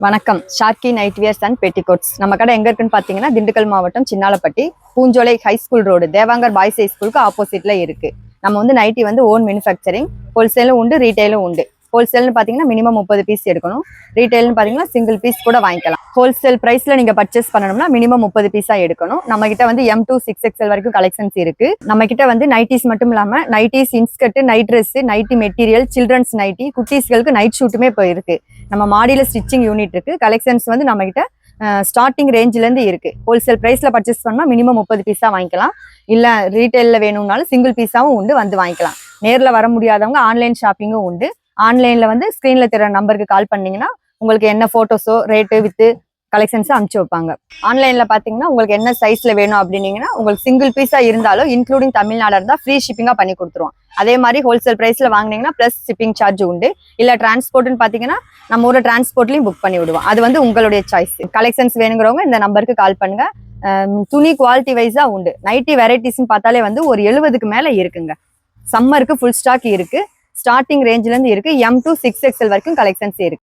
வணக்கம். Sharky night wears and petticoats. நம்ம கடை எங்க இருக்குன்னு பாத்தீங்கன்னா திண்டுக்கல் மாவட்டம் Chinnalapatti Poonjolai high school road Devangar boys high ஸ்கூலுக்கு ஆப்போசிட்ல இருக்கு. நம்ம வந்து நைட்டி வந்து ஓன் மேனுஃபேக்சரிங், ஹோல்சேலும் உண்டு, ரீட்டைலும் உண்டு. ஹோல்சேல்னு பாத்தீங்கன்னா மினிமம் 30 பீஸ் எடுக்கணும். ரீட்டைல்னு பாத்தீங்கன்னா சிங்கிள் பீஸ் கூட வாங்கிக்கலாம். ஹோல்சேல் பிரைஸ்ல நீங்க பர்ச்சேஸ் பண்ணணும்னா மினிமம் 30 பீஸா எடுக்கணும். நம்ம கிட்ட வந்து M2 6XL வரைக்கும் கலெக்ஷன்ஸ் இருக்கு. நம்ம கிட்ட வந்து நைட்டிஸ் மட்டும் இல்லாம nighties, inskirt, night dress, nighty material, children's nighty, குட்டீஸ்களுக்கு நைட் ஷூட்டுமே இப்போ இருக்கு. நம்ம மாடியில ஸ்டிச்சிங் யூனிட் இருக்கு. கலெக்ஷன்ஸ் வந்து நம்ம கிட்ட ஸ்டார்டிங் ரேஞ்சில இருந்து இருக்கு. ஹோல்சேல் பிரைஸ்ல பர்ச்சேஸ் பண்ணா மினிமம் 30 பீஸா வாங்கிக்கலாம். இல்ல ரீட்டைல்ல வேணும்னாலும் சிங்கிள் பீஸாவும் உண்டு, வந்து வாங்கிக்கலாம். நேர்ல வர முடியாதவங்க ஆன்லைன் ஷாப்பிங்கும் உண்டு. ஆன்லைன்ல வந்து ஸ்கிரீன்ல தெரிய நம்பருக்கு கால் பண்ணீங்கன்னா உங்களுக்கு என்ன போட்டோஸோ ரேட்டு வித்து கலெக்ஷன்ஸ் அனுப்பிச்சு வைப்பாங்க. ஆன்லைன்ல பாத்தீங்கன்னா உங்களுக்கு என்ன சைஸ்ல வேணும் அப்படின்னீங்கன்னா உங்களுக்கு சிங்கிள் பீஸா இருந்தாலும் இன்க்ளூடிங் தமிழ்நாடு இருந்தா ஃப்ரீ ஷிப்பிங்கா பண்ணி கொடுத்துருவோம். அதே மாதிரி ஹோல்சேல் பிரைஸ்ல வாங்கினீங்கன்னா பிளஸ் ஷிப்பிங் சார்ஜ் உண்டு. இல்ல டிரான்ஸ்போர்ட்னு பாத்தீங்கன்னா நம்ம ஒரு டிரான்ஸ்போர்ட்லயும் புக் பண்ணி விடுவோம். அது வந்து உங்களுடைய சாய்ஸ். கலெக்ஷன்ஸ் வேணுங்கிறவங்க இந்த நம்பருக்கு கால் பண்ணுங்க. துணி குவாலிட்டி வைஸா உண்டு. நைட்டி வெரைட்டிஸ்ன்னு பார்த்தாலே வந்து ஒரு 70க்கு மேல இருக்குங்க. சம்மருக்கு ஃபுல் ஸ்டாக் இருக்கு. ஸ்டார்டிங் ரேஞ்சில இருந்து இருக்கு. M2 6XL வரைக்கும் கலெக்ஷன்ஸ் இருக்கு.